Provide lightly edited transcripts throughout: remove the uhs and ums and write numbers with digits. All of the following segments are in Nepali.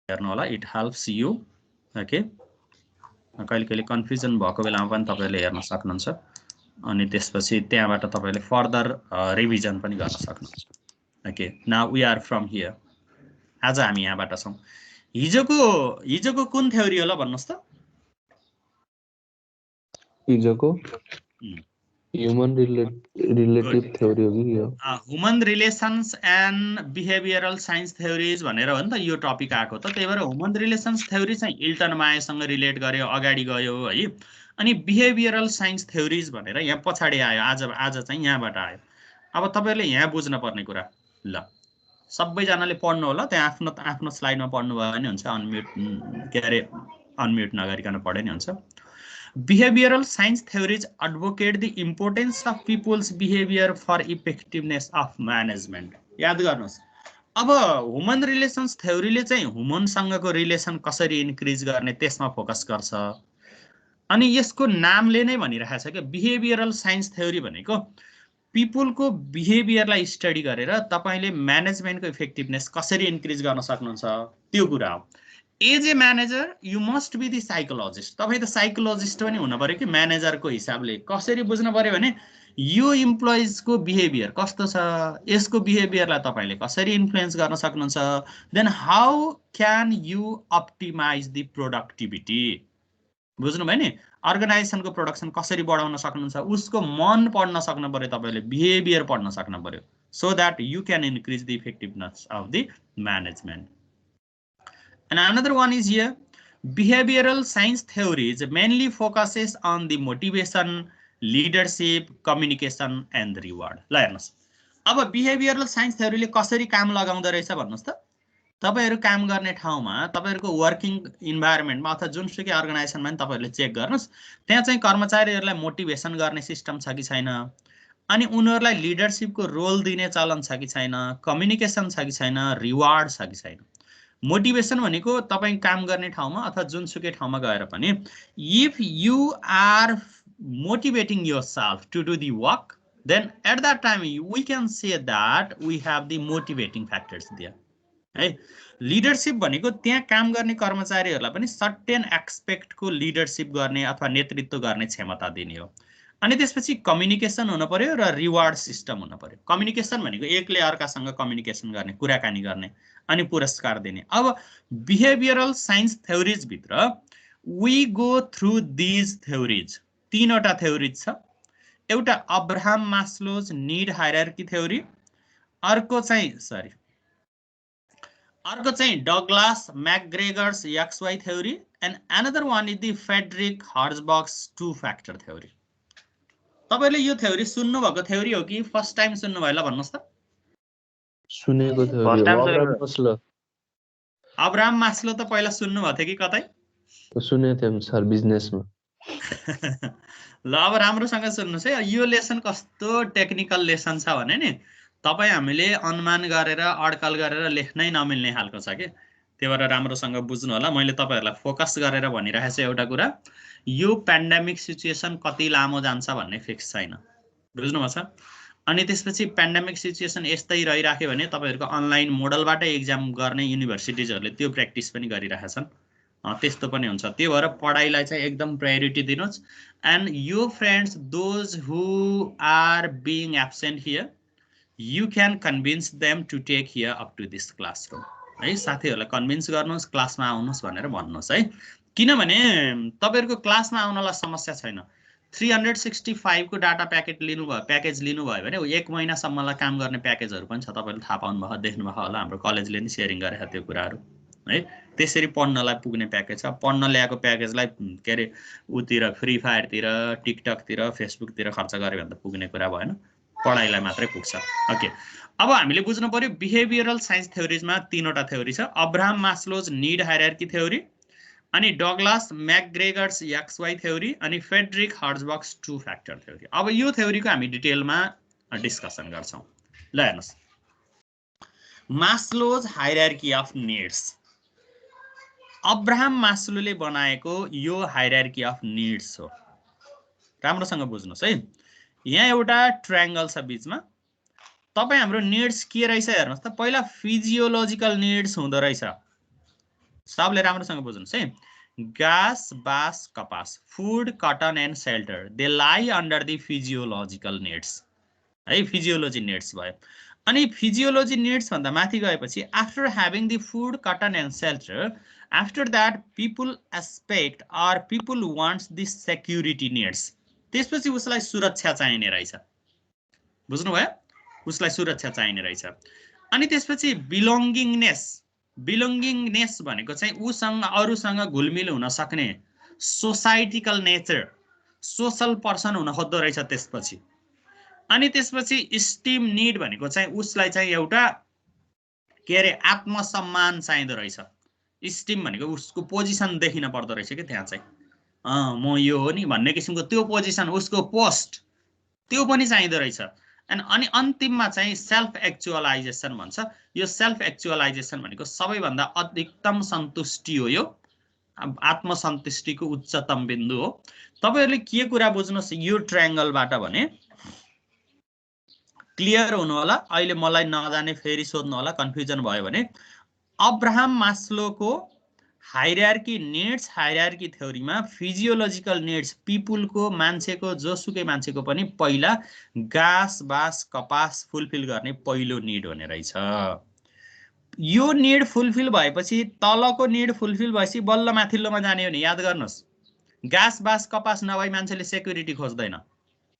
हेर्नु होला, इट हेल्प्स यु। ओके, कहिले कहिले कन्फ्युजन भएको बेलामा पनि तपाईले हेर्न सक्नुहुन्छ अनि त्यसपछि त्यहाँबाट तपाईले फर्दर रिभिजन पनि गर्न सक्नुहुन्छ। Okay, now we are from here. आज हामी यहाँबाट छौं। हिजोको कुन थ्योरी होला भन्नुस् त? हिजोको ह्युमन रिलेटिभ थ्योरी हो कि यो? Human relations and behavioural science theories भनेर हो नि त यो टपिक आएको त। त्यही भएर ह्युमन रिलेसन्स थ्योरी चाहिँ इल्टन मायासँग रिलेट गर्यो, अगाडि गयो है। अनि बिहेभियरल साइन्स थ्योरीज भनेर यहाँ पछाडि आयो, आज चाहिँ यहाँबाट आयो। अब तपाईहरुले यहाँ बुझ्न पर्ने कुरा, ल सबैजनाले पढ्नु होला, त्यहाँ आफ्नो स्लाइडमा पढ्नु भयो भने हुन्छ, अनम्युट नगरिकन पढे नि हुन्छ। Behavioral science theories advocate the importance of people's behavior for effectiveness of management. याद गर्नुस्, अब ह्युमन रिलेसन्स थ्योरीले चाहिँ ह्युमनसँगको रिलेसन कसरी इन्क्रिज गर्ने त्यसमा फोकस गर्छ। अनि यसको नामले नै भनिरहेको छ कि बिहेभियरल साइन्स थ्योरी भनेको पिपलको बिहेभियरलाई स्टडी गरेर तपाईले म्यानेजमेन्टको इफेक्टिभनेस कसरी इन्क्रिज गर्न सक्नुहुन्छ त्यो कुरा हो। As a manager you must be the psychologist. तपाई त साइकोलोजिस्ट पनि हुन पर्यो कि म्यानेजरको हिसाबले। कसरी बुझ्न पर्यो भने यो इम्प्लोइजको बिहेभियर कस्तो छ, यसको बिहेभियरलाई तपाईले कसरी इन्फ्लुएन्स गर्न सक्नुहुन्छ, then how can you optimize the productivity. बुझ्नु भयो नि, अर्गनाइजेसनको प्रोडक्सन कसरी बढाउन सक्नुहुन्छ, उसको मन पढ्न सक्नु पर्यो, तपाईले बिहेभियर पढ्न सक्नु पर्यो, so that you can increase the effectiveness of the management. And another one is here, behavioral science theories mainly focuses on the motivation, leadership, communication and reward. ल हेर्नुस्, अब बिहेभियरल साइन्स थ्योरीले कसरी काम लगाउँदो रहेछ भन्नुस् त। तपाईहरु काम गर्ने ठाउँमा, तपाईहरुको वर्किङ इन्भाइरोमेन्टमा अथवा जुनसुकै अर्गनाइजेसनमा नि तपाईहरुले चेक गर्नुस्, त्यहाँ चाहिँ कर्मचारीहरुलाई मोटिभेसन गर्ने सिस्टम छ कि छैन, अनि उनीहरुलाई लिडरशिपको रोल दिने चलन छ कि छैन, कम्युनिकेसन छ कि छैन, रिवार्ड छ कि छैन। मोटिभेसन भनेको तपाई काम गर्ने ठाउँमा अथवा जुनसुकै ठाउँमा गएर पनि if you are motivating yourself to do the work, then at that time we can say that we have the motivating factors there है। लिडरशिप भनेको त्यहाँ काम गर्ने कर्मचारीहरुलाई पनि सर्टेन एक्सपेक्टको लिडरशिप गर्ने अथवा नेतृत्व गर्ने क्षमता दिने हो। अनि त्यसपछि कम्युनिकेसन हुन पर्यो र रिवार्ड सिस्टम हुन पर्यो। कम्युनिकेसन भनेको एकले अर्कासँग कम्युनिकेसन गर्ने, कुराकानी गर्ने अनि पुरस्कार दिने। अब बिहेभियरल साइन्स थ्योरीज भित्र we go through these theories. तीनवटा थ्योरीज छ। एउटा Abraham Maslow's need hierarchy theory, अर्को चाहिँ Douglas McGregor's XY theory, and another one is the Frederick Herzberg's two factor theory. तपाईले यो थ्योरी सुन्नु भएको थ्योरी हो कि फर्स्ट टाइम सुन्नु भयो ल भन्नुस् त? सुनेको थ्योरी हो। अब्राहम मास्लो त पहिला सुन्नु भएको थियो कि कतै? सुनेको थिएँ सर, बिजनेसमा। ल अब राम्रोसँग सुन्नुस् है, यो लेसन कस्तो टेक्निकल लेसन छ भने नि तपाई हामीले अनुमान गरेर अड्कल गरेर लेख्नै नमिल्ने खालको छ के। त्यही भएर राम्रोसँग बुझ्नु होला। मैले तपाईहरुलाई फोकस गरेर भनिरहेको छु एउटा कुरा, यो पेन्डेमिक सिचुएसन कति लामो जान्छ भन्ने फिक्स छैन। बुझ्नुभएको छ? अनि त्यसपछि पेन्डेमिक सिचुएसन यस्तै रहिराख्यो भने तपाईहरुको अनलाइन मोडलबाटै एक्जाम गर्ने युनिभर्सिटिजहरुले त्यो प्र्याक्टिस पनि गरिरहेका छन्। त्यस्तो पनि हुन्छ। त्यही भएर पढाइलाई चाहिँ एकदम प्रायोरिटी दिनुस्। एन्ड यो friends, those who are being absent here, you can convince them to take here up to this classroom है। साथीहरुलाई कन्भिन्स गर्नुस्, क्लासमा आउनुस् भनेर भन्नुस् है। किनभने तपाईहरुको क्लासमा आउनलाई समस्या छैन। 365 को डाटा प्याकेज लिनुभयो भने 1 महिनासम्मलाई काम गर्ने प्याकेजहरु पनि छ। तपाईले थाहा पाउनु भयो, देख्नु भयो होला, हाम्रो कलेजले नि शेयरिङ गरेको त्यो कुराहरु है। त्यसरी पढ्नलाई पुग्ने प्याकेज छ। पढ्न ल्याएको प्याकेजलाई के रे उतिर फ्री फायर तिर, टिकटक तिर, फेसबुक तिर खर्च गर्यो भने त पुग्ने कुरा भएन, पढाइलाई मात्रै पुग्छ। ओके, अब हामीले बुझ्नु पर्यो बिहेभियरल साइन्स थ्योरीजमा तीनवटा थ्योरी छ। Abraham Maslow's need hierarchy theory, अनि डगलास मैकग्रेगर्स XY थ्योरी, अनि Frederick Herzberg's two factor theory. अब यो थ्योरीको हामी डिटेलमा डिस्कसन गर्छौं। ल हेर्नुस्, Maslow's hierarchy of needs, Abraham मास्लोले बनाएको यो हायरार्की अफ नीड्स हो। राम्रोसँग बुझ्नुस् है। यहाँ एउटा ट्रायंगल छ बीचमा। तपाई हाम्रो नीड्स के रहेछ हेर्नुस् त। पहिला फिजियोलोजिकल नीड्स हुँदो रहेछ, सबले राम्रोसँग बुझ्नुस् है। घाँस, बाँस, कपास, फूड, कटन एन्ड सेल्टर, दे लाई अन्डर द फिजियोलोजिकल निड्स है, फिजियोलोजी निड्स भयो। अनि फिजियोलोजी निड्स भन्दा माथि गएपछि after having the food, cotton and shelter, after that people expect or people wants the security needs, त्यसपछि उसलाई सुरक्षा चाहिने रहेछ। बुझ्नुभयो? उसलाई सुरक्षा चाहिने रहेछ। अनि त्यसपछि बिलोङ्गिङनेस, बिलोङ्गिङनेस भनेको चाहिँ उसँग अरूसँग घुलमिल हुन सक्ने सोसाइटिकल नेचर, सोसल पर्सन हुन खोज्दो रहेछ त्यसपछि। अनि त्यसपछि स्टिम निड भनेको चाहिँ उसलाई चाहिँ एउटा के अरे आत्मसम्मान चाहिँदो रहेछ। स्टिम भनेको उसको पोजिसन देखिन पर्दो रहेछ कि त्यहाँ चाहिँ म यो हो नि भन्ने किसिमको त्यो पोजिसन, उसको पोस्ट, त्यो पनि चाहिँदो रहेछ। अनि अन्तिममा चाहिँ सेल्फ एक्चुअलाइजेसन भन्छ। यो सेल्फ एक्चुअलाइजेसन भनेको सबैभन्दा अधिकतम सन्तुष्टि हो, यो आत्मसन्तुष्टिको उच्चतम बिन्दु हो। तपाईहरुले के कुरा बुझ्नुस् यो ट्रायंगलबाट भने क्लियर हुनु होला। अहिले मलाई नजाने फेरि सोध्नु होला, कन्फ्युजन भयो भने। अब्राहम मास्लोको हायरार्की निड्स, हायरार्की थ्योरीमा फिजियोलोजिकल निड्स, पिपुलको, मान्छेको, जोसुकै मान्छेको पनि पहिला घाँस, बाँस, कपास फुलफिल गर्ने पहिलो निड हुने रहेछ। यो निड फुलफिल भएपछि तलको निड फुलफिल भएपछि बल्ल माथिल्लोमा जाने हो नि। याद गर्नुस्, घाँस, बाँस, कपास नभई मान्छेले सेक्युरिटी खोज्दैन।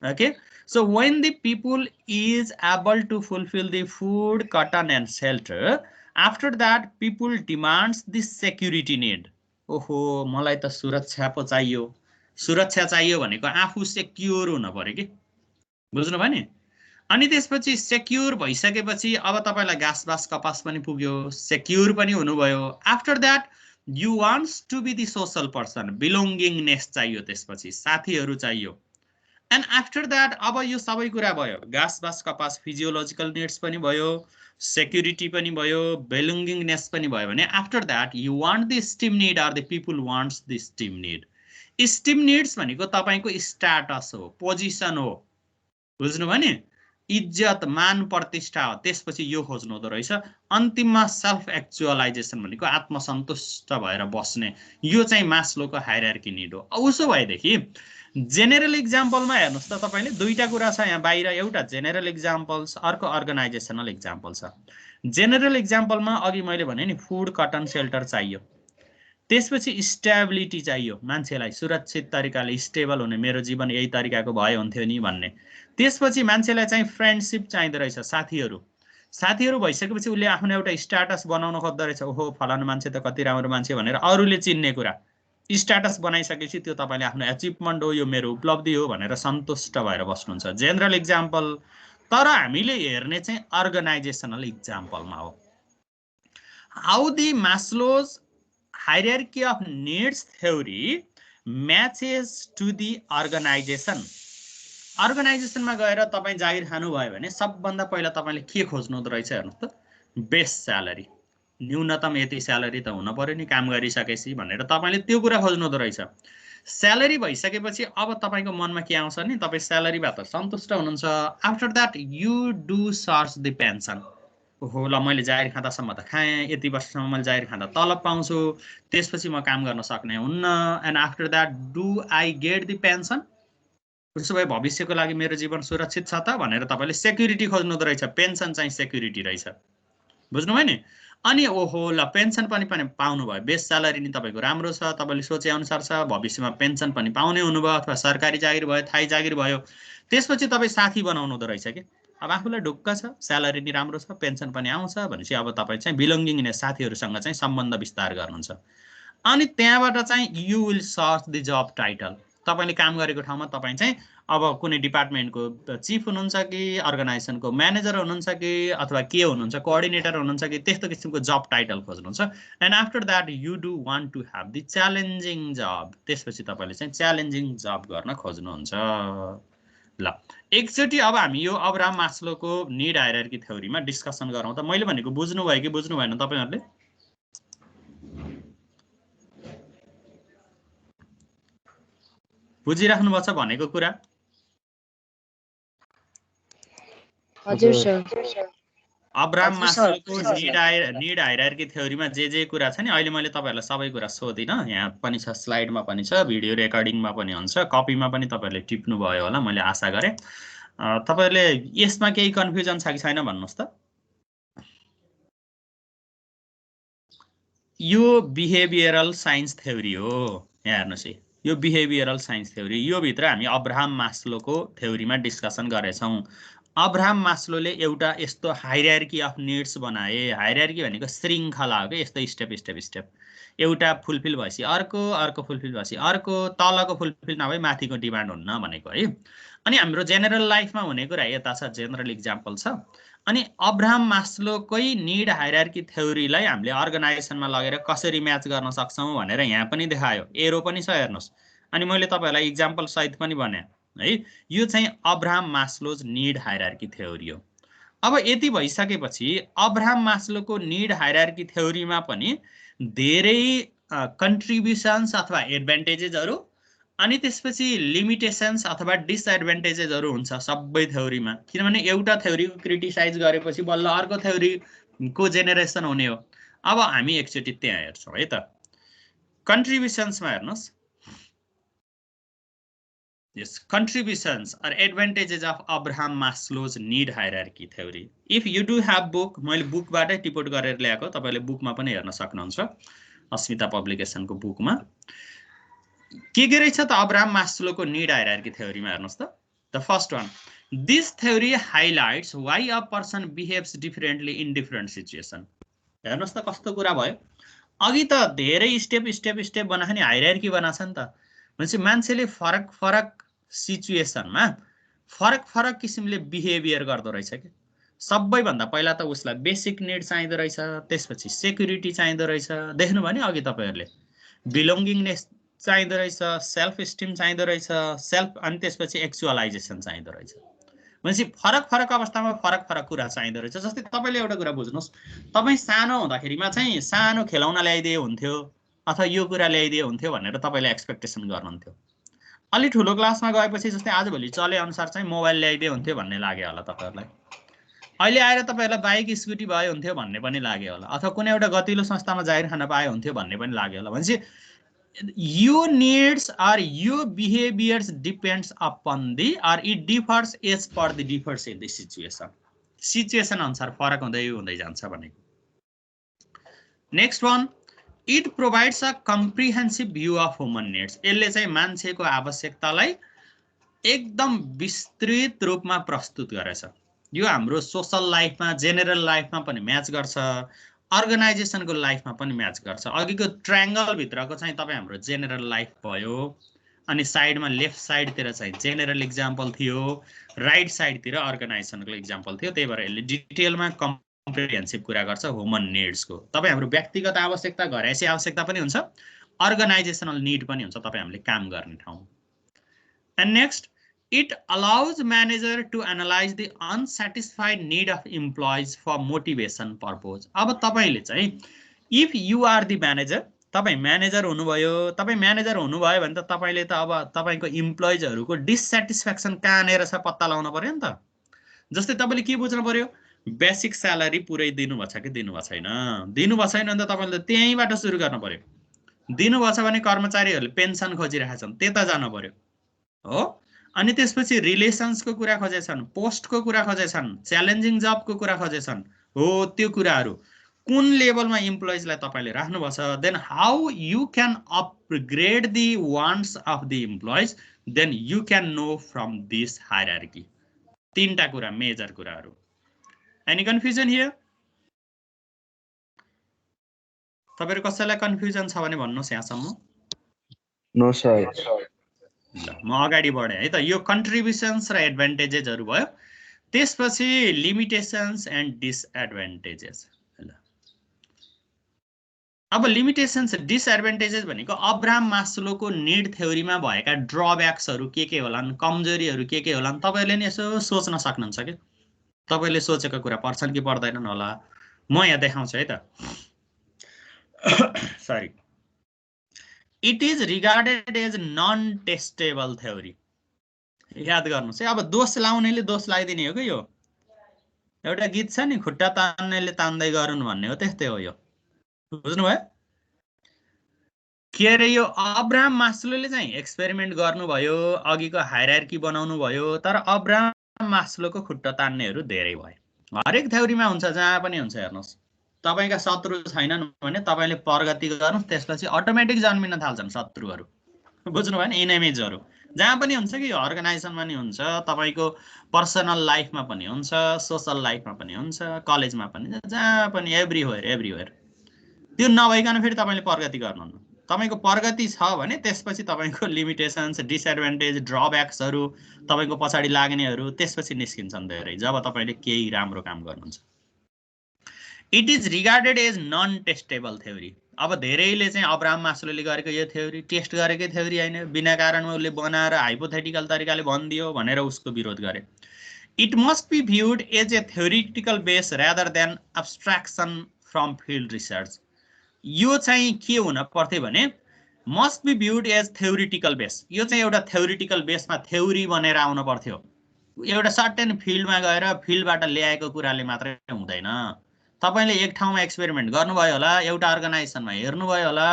Okay, so when the people is able to fulfill the food, cotton and shelter, after that people demands the security need. ओहो मलाई त सुरक्षा पो चाहियो। सुरक्षा चाहियो भनेको आफू सेक्युर हुन पर्यो कि, बुझ्नु भयो नि। अनि त्यसपछि सेक्युर भइसकेपछि अब तपाईलाई घाँस, बाँस, कपास पनि पुग्यो, सेक्युर पनि हुनुभयो। After that you wants to be the social person, belongingness चाहियो, त्यसपछि साथीहरू चाहियो। एन्ड आफ्टर द्याट अब यो सबै कुरा भयो, घाँस, बाँस, कपास फिजियोलोजिकल निड्स पनि भयो, सेक्युरिटी पनि भयो, बिलोङ्गिङनेस पनि भयो भने after that you want the esteem need or the people wants the esteem need. Esteem needs भनेको तपाईको स्ट्याटस हो, पोजिसन हो, बुझ्नुभयो नि, इज्जत, मान, प्रतिष्ठा हो। त्यसपछि यो खोज्नु हुँदो रहेछ। अन्तिममा सेल्फ एक्चुअलाइजेसन भनेको आत्मसन्तुष्ट भएर बस्ने, यो चाहिँ मास्लोको हायरार्की निड हो। उसो भएदेखि जेनरल इक्जाम्पलमा हेर्नुस् त, तपाईले दुईटा कुरा छ यहाँ बाहिर, एउटा जेनरल इक्जाम्पल्स, अर्को अर्गनाइजेसनल इक्जाम्पल छ। जेनरल इक्जाम्पलमा अघि मैले भने नि फूड, कटन, सेल्टर चाहियो, त्यसपछि स्टेबिलिटी चाहियो, मान्छेलाई सुरक्षित तरिकाले स्टेबल हुने, मेरो जीवन यही तरिकाको भए हुन्थ्यो नि भन्ने। त्यसपछि मान्छेलाई चाहिँ फ्रेन्डशिप चाहिँदो रहेछ, साथीहरू। साथीहरू भइसकेपछि उसले आफ्नो एउटा स्ट्याटस बनाउन खोज्दो रहेछ, ओहो फलानु मान्छे त कति राम्रो मान्छे भनेर अरूले चिन्ने कुरा। स्ट्याटस बनाइसकेपछि त्यो तपाईले आफ्नो एचिभमेन्ट हो, यो मेरो उपलब्धि हो भनेर सन्तुष्ट भएर बस्नुहुन्छ, जेनरल इक्जाम्पल। तर हामीले हेर्ने चाहिँ अर्गनाइजेसनल इक्जाम्पलमा हो। How the Maslow's hierarchy of needs theory matches to the organisation. अर्गनाइजेसनमा गएर तपाई जागिर खानु भयो भने सबभन्दा पहिला तपाईले के खोज्नु हुँदो रहेछ हेर्नुस् त, बेस स्यालेरी, न्यूनतम यति स्यालेरी त हुन पर्यो नि काम गरिसकेपछि भनेर तपाईले त्यो कुरा खोज्नु हुँदो रहेछ। स्यालेरी भइसकेपछि अब तपाईको मनमा के आउँछ नि, तपाई स्यालेरीबाट सन्तुष्ट हुनुहुन्छ। After that you do search the pension. ओहो ल मैले जागिर खाँदासम्म त खाएँ, यति वर्षसम्म मैले जागिर खाँदा तलब पाउँछु, त्यसपछि म काम गर्न सक्ने हुन्न। And after that do I get the pension, उसो भए भविष्यको लागि मेरो जीवन सुरक्षित छ त भनेर तपाईले सेक्युरिटी खोज्नु हुँदो रहेछ। पेन्सन चाहिँ सेक्युरिटी रहेछ, बुझ्नुभयो नि। अनि ओहो ल पेन्सन पनि पाउनु भयो, बेस स्यालेरी नि तपाईको राम्रो छ, तपाईले सोचे अनुसार छ, भविष्यमा पेन्सन पनि पाउने हुनुभयो, अथवा सरकारी जागिर भयो, थाई जागिर भयो। त्यसपछि तपाई साथी बनाउनु हुँदो रहेछ कि, अब आफूलाई ढुक्क छ, स्यालेरी नि राम्रो छ, पेन्सन पनि आउँछ भनेपछि अब तपाई चाहिँ बिलोङ्गिङनेस, साथीहरूसँग चाहिँ सम्बन्ध विस्तार गर्नुहुन्छ। अनि त्यहाँबाट चाहिँ you will search the job title. तपाईले काम गरेको ठाउँमा तपाई चाहिँ अब कुनै डिपार्टमेन्टको चिफ हुनुहुन्छ कि, अर्गनाइजेसनको म्यानेजर हुनुहुन्छ कि, अथवा के हुनुहुन्छ, कोअर्डिनेटर हुनुहुन्छ कि, त्यस्तो किसिमको जब टाइटल खोज्नुहुन्छ। And after that you do want to have the challenging job. त्यसपछि तपाईले चाहिँ च्यालेन्जिङ जब गर्न खोज्नुहुन्छ। ल एकचोटि अब हामी यो अब्राहम मास्लोको निड हायरार्की थ्योरीमा डिस्कसन गरौँ त। मैले भनेको बुझ्नु भयो कि बुझ्नु भएन तपाईहरुले? बुझिराख्नु भएको छ भनेको कुरा? हजुर सर। अब्राहम मास्लोको नीड हायरार्की थ्योरीमा जे कुरा छ नि, अहिले मैले तपाईहरुलाई सबै कुरा सोधिन, यहाँ पनि छ, स्लाइडमा पनि छ, भिडियो रेकर्डिङमा पनि हुन्छ, कपीमा पनि तपाईहरुले टिप्नु भयो होला, मैले आशा गरे। तपाईहरुले यसमा केही कन्फ्युजन छ कि छैन भन्नुस् त। यो बिहेभियरल साइन्स थ्योरी हो, यहाँ हेर्नुस् है, यो बिहेभियरल साइन्स थ्योरी, यो भित्र हामी अब्राहम मास्लोको थ्योरीमा डिस्कसन गरेछौं। अब्राहम मास्लोले एउटा यस्तो हायरार्की अफ निड्स बनाए। हायरार्की भनेको श्रृङ्खला हो के, यस्तो स्टेप स्टेप स्टेप, एउटा फुलफिल भएपछि अर्को, अर्को फुलफिल भएपछि अर्को, तलको फुलफिल नभए माथिको डिमान्ड हुन्न भनेको है। अनि हाम्रो जेनरल लाइफमा हुने कुरा यता छ, जेनरल एक्जाम्पल छ। अनि अब्राहम मास्लोकै निड हायरार्की थ्योरीलाई हामीले अर्गनाइजेसनमा लगेर कसरी म्याच गर्न सक्छौं भनेर यहाँ पनि देखायो, एरो पनि छ हेर्नुस्। अनि मैले तपाईहरुलाई एक्जाम्पल सहित पनि भने है, यो चाहिँ Abraham Maslow's need hierarchy theory हो। अब यति भइसकेपछि अब्राहम मास्लोको निड हायरार्की थ्योरीमा पनि धेरै कन्ट्रिब्युसन्स अथवा एडभान्टेजेसहरु अनि त्यसपछि लिमिटेशन्स अथवा डिसएडभान्टेजेसहरु हुन्छ सबै थ्योरीमा। किनभने एउटा थ्योरीको क्रिटिसाइज गरेपछि बल्ल अर्को थ्योरीको जेनेरेसन हुने हो। अब हामी एकचोटी त्यहाँ हेर्छौं है त। कन्ट्रिब्युसन्समा हेर्नुस्, यस contributions are advantages of Abraham Maslow's need hierarchy theory. If you do have book, मैले बुकबाटै टिपोट गरेर ल्याएको, तपाईले बुकमा पनि हेर्न सक्नुहुन्छ, अस्मिता पब्लिकेसनको बुकमा। के रहेछ त अब्राहम मास्लोको निड हायरार्की थ्योरीमा हेर्नुस् त। The first one, this theory highlights why a person behaves differently in different situation. हेर्नुस् त कस्तो कुरा भयो। अघि त धेरै स्टेप स्टेप स्टेप बनाएको नि हायरार्की बनाछ नि त। भनेपछि मान्छेले फरक फरक सिचुएसनमा फरक फरक किसिमले बिहेभियर गर्दो रहेछ के। सबैभन्दा पहिला त उसलाई बेसिक निड चाहिँदो रहेछ, त्यसपछि सेक्युरिटी चाहिँदो रहेछ, देख्नु भयो नि अघि तपाईहरुले, बिलोङ्गिङनेस चाहिँदो रहेछ, सेल्फ स्टिम चाहिँदो रहेछ, सेल्फ, अनि त्यसपछि एक्चुअलाइजेसन चाहिँदो रहेछ। भनेपछि फरक फरक अवस्थामा फरक फरक कुरा चाहिँदो रहेछ। जस्तै तपाईले एउटा कुरा बुझ्नुस्, तपाई सानो हुँदाखेरिमा चाहिँ सानो खेलौना ल्याइदिए हुन्थ्यो अथवा यो कुरा ल्याइदिए हुन्थ्यो भनेर तपाईले एक्सपेक्टेसन गर्नुहुन्थ्यो। अलि ठुलो क्लासमा गएपछि जस्तै आजभोलि चले अनुसार चाहिँ मोबाइल ल्याइदिए हुन्थ्यो भन्ने लाग्यो होला तपाईहरुलाई। अहिले आएर तपाईहरुलाई बाइक स्कुटी भए हुन्थ्यो भन्ने पनि लाग्यो होला, अथवा कुनै एउटा गतिलो संस्थामा जागिर खान पाए हुन्थ्यो भन्ने पनि लाग्यो होला। भनेपछि your needs or your behaviors depends upon the, or it differs as per the differs in the situation. Situation अनुसार फरक हुँदै जान्छ भनेको। Next one, it provides a comprehensive view of human needs. यसले चाहिँ मान्छेको आवश्यकतालाई एकदम विस्तृत रूपमा प्रस्तुत गरेछ। यो हाम्रो सोशल लाइफमा, जेनरल लाइफमा पनि म्याच गर्छ, अर्गनाइजेसनको लाइफमा पनि म्याच गर्छ। अघिको ट्रायंगल भित्रको चाहिँ तपाई हाम्रो जेनरल लाइफ भयो, अनि साइडमा लेफ्ट साइडतिर चाहिँ जेनरल एक्जाम्पल थियो, राइट साइडतिर अर्गनाइजेसनको एक्जाम्पल थियो। त्यही भएर यसले डिटेलमा कम्प्रिहेन्सिभ कुरा गर्छ ह्युमन निड्सको। तपाई हाम्रो व्यक्तिगत आवश्यकता, घरैसी आवश्यकता पनि हुन्छ, अर्गनाइजेसनल निड पनि हुन्छ तपाई हामीले काम गर्ने ठाउँ। And next, it allows manager to analyze the unsatisfied need of employees for motivation purpose. अब तपाईले चाहिँ if you are the manager, तपाई म्यानेजर हुनुभयो, तपाई म्यानेजर हुनुभयो भने त तपाईले त अब तपाईको इम्प्लोइजहरुको डिसस्याटिस्फ्याक्सन कहाँनेर छ पत्ता लगाउन पर्यो नि त। जस्तै तपाईले के बुझ्नु पर्यो, बेसिक स्यालेरी पुरै दिनु भछ कि दिनु भछ छैन, दिनु भछ छैन भने त तपाईले त्यहीबाट सुरु गर्न पर्यो। दिनु भछ भने कर्मचारीहरुले पेन्सन खोजिरहेका छन्, त्यता जानु पर्यो हो। अनि त्यसपछि रिलेसन्सको कुरा खोजेछन्, पोस्टको कुरा खोजेछन्, च्यालेन्जिङ जबको कुरा खोजेछन् हो, त्यो कुराहरु कुन लेभलमा इम्प्लोइजलाई तपाईले राख्नु भछ, then how you can upgrade the wants of the employees, then you can know from this hierarchy. तीनटा कुरा, मेजर कुराहरु। Any confusion here? तपाईहरु कसैलाई कन्फ्युजन छ भने भन्नुस् यहाँसम्म। No sir. ल म अगाडि बढे है त। यो कन्ट्रिब्युसन्स र एडभान्टेजेसहरु भयो, त्यसपछि लिमिटेशन्स एन्ड डिसएडभान्टेजेस। ल अब लिमिटेशन्स डिसएडभान्टेजेस भनेको अब्राहम मास्लोको निड थ्योरीमा भएका ड्रब्याक्सहरु के होलान्, कमजोरीहरु के होलान्, तपाईहरुले नि यसो सोच्न सक्नुहुन्छ के। तपाईले सोचेको कुरा पर्छन् कि पर्दैनन् होला, म यहाँ देखाउँछु है त। Sorry, it is regarded as non-testable theory. याद गर्नुस् है। अब दोष लाउनेले दोष लगाइदिने हो के यो। एउटा गीत छ नि खुट्टा तान्नेले तान्दै गरून् भन्ने हो त्यस्तै हो यो बुझ्नुभयो के अरे यो अब्राहम मास्लोले चाहिँ एक्सपेरिमेन्ट गर्नुभयो अघिको हायरार्की बनाउनु भयो तर अब्राहम मास्लोको खुट्टा तान्नेहरू धेरै भयो हरेक थ्योरीमा हुन्छ जहाँ पनि हुन्छ हेर्नुहोस् तपाईका शत्रु छैनन् भने तपाईले प्रगति गर्नुस् त्यसपछि अटोमेटिक जन्मिन थाल्छन् शत्रुहरू बुझ्नुभयो नि इनेमिजहरू जहाँ पनि हुन्छ कि अर्गनाइजेसनमा पनि हुन्छ तपाईको पर्सनल लाइफमा पनि हुन्छ सोशल लाइफमा पनि हुन्छ कलेजमा पनि जहाँ पनि एभ्रिवेयर त्यो नभइकन फेरि तपाईले प्रगति गर्नुहुन्न तपाईको प्रगति छ भने त्यसपछि तपाईको लिमिटेसन्स डिसएडभान्टेज ड्रब्याक्सहरू तपाईको पछाडी लाग्नेहरू त्यसपछि निस्किन्छन् धेरै जब तपाईले केही राम्रो काम गर्नुहुन्छ it is regarded as non testable theory अब धेरैले चाहिँ अब्राहम मास्लोले गरेको यो थ्योरी टेस्ट गरेकै थ्योरी हैन बिना कारणमा उसले बनाएर हाइपोथेटिकल तरिकाले भनिदियो भनेर उसको विरोध गरे it must be viewed as a theoretical base rather than abstraction from field research यो चाहिँ के हुन पर्थ्यो भने must be viewed as theoretical base यो चाहिँ एउटा थ्योरिटिकल बेसमा थ्योरी बनेर आउन पर्थ्यो एउटा सर्टेन फिल्डमा गएर फिल्डबाट ल्याएको कुराले मात्रै हुँदैन तपाईले एक ठाउँमा एक्सपेरिमेन्ट गर्नुभयो होला एउटा अर्गनाइजेसनमा हेर्नुभयो होला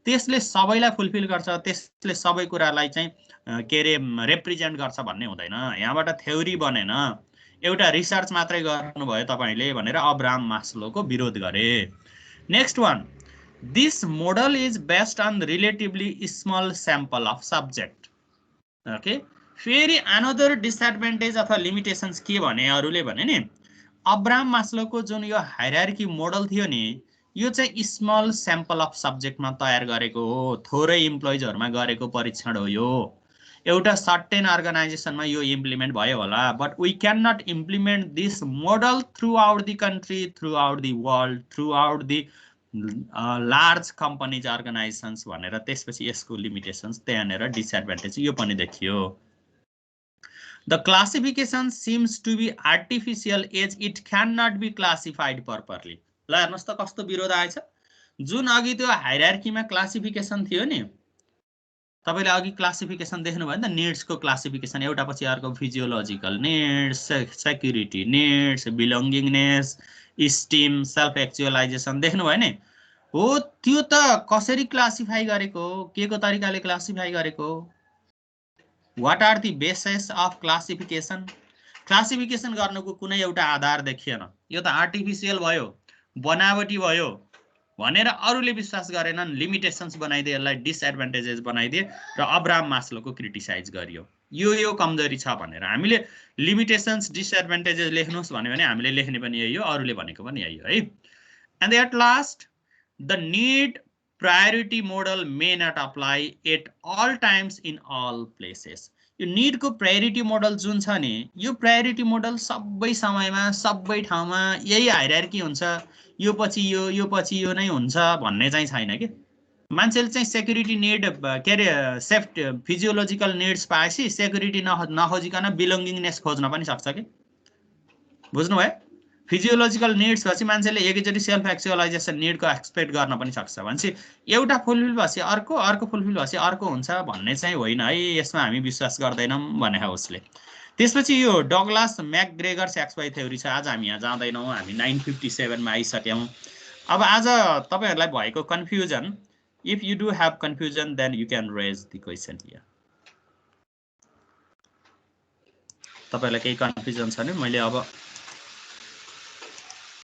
त्यसले सबैलाई फुलफिल गर्छ त्यसले सबै कुरालाई चाहिँ के रे रिप्रेजेन्ट गर्छ भन्ने हुँदैन यहाँबाट थ्योरी बनेन एउटा रिसर्च मात्रै गर्नुभयो तपाईले भनेर अब्राहम मास्लोको विरोध गरे next one this model is based on relatively small sample of subject okay फेरि अनदर डिसएडभान्टेज अथवा लिमिटेसन्स के भने अरूले भने नि अब्राहम मास्लोको जुन यो हायरार्की मोडल थियो नि यो चाहिँ स्मल स्याम्पल अफ सब्जेक्टमा तयार गरेको हो थोरै इम्प्लोइजहरुमा गरेको परीक्षण हो यो एउटा सर्टेन अर्गनाइजेसनमा यो इम्प्लिमेन्ट भयो होला but we can not implement this model throughout the country throughout the world throughout the large companies organisations भनेर त्यसपछि यसको लिमिटेसन्स त्यहाँनेर डिसएडभान्टेज यो पनि देखियो The classification seems to be artificial as it cannot be classified properly. ल हेर्नुस् त कस्तो विरोध आएछ जुन अघि त्यो हायरार्कीमा क्लासिफिकेसन थियो नि तपाईले अघि क्लासिफिकेसन देख्नु भयो नि त नीड्सको क्लासिफिकेसन एउटा पछि अर्को physiological needs security needs belongingness steam self actualisation देख्नु भयो नि हो त्यो त कसरी क्लासिफाई गरेको के को तरिकाले क्लासिफाई गरेको What are the basis of classification? Classification गर्नुको कुनै एउटा आधार देखिएन यो त आर्टिफिशियल भयो बनावटी भयो भनेर अरूले विश्वास गरेनन् लिमिटेसन्स बनाइदिए यसलाई डिसएडभान्टेजेस बनाइदिए र अब्राहम मास्लोको क्रिटिसाइज गरियो यो कमजोरी छ भनेर हामीले लिमिटेसन्स डिसएडभान्टेजेस लेख्नुस् भन्यो भने हामीले लेख्ने पनि यही हो अरूले भनेको पनि यही हो है and at last the need priority model may not apply at all times in all places. यो नीड को प्रायोरिटी मोडल जुन छ नि यो प्रायोरिटी मोडल सबै समयमा सबै ठाउँमा यही हायरार्की हुन्छ यो पछि यो नै हुन्छ भन्ने चाहिँ छैन के मान्छेले चाहिँ सेक्युरिटी नीड के रे सेफ्टी फिजियोलोजिकल नीड्स पाएपछि सेक्युरिटी नखोजिकन बिलोङ्गिङनेस खोज्न पनि सक्छ के बुझ्नु भयो फिजियोलोजिकल नीड्स भएपछि मान्छेले एकैचोटी सेल्फ एक्चुअलाइजेसन नीडको एक्सपेक्ट गर्न पनि सक्छ भनेपछि एउटा फुलफिल भएपछि अर्को फुलफिल भएपछि अर्को हुन्छ भन्ने चाहिँ होइन है यसमा हामी विश्वास गर्दैनौँ भने उसले त्यसपछि यो डगलास म्याकग्रेगर्स एक्सवाई थ्योरी छ आज हामी यहाँ जाँदैनौँ हामी 957 मा आइसक्यौँ अब आज तपाईहरुलाई भएको confusion if you do have confusion then you can raise the question here तपाईहरुलाई केही कन्फ्युजन छ भने मैले अब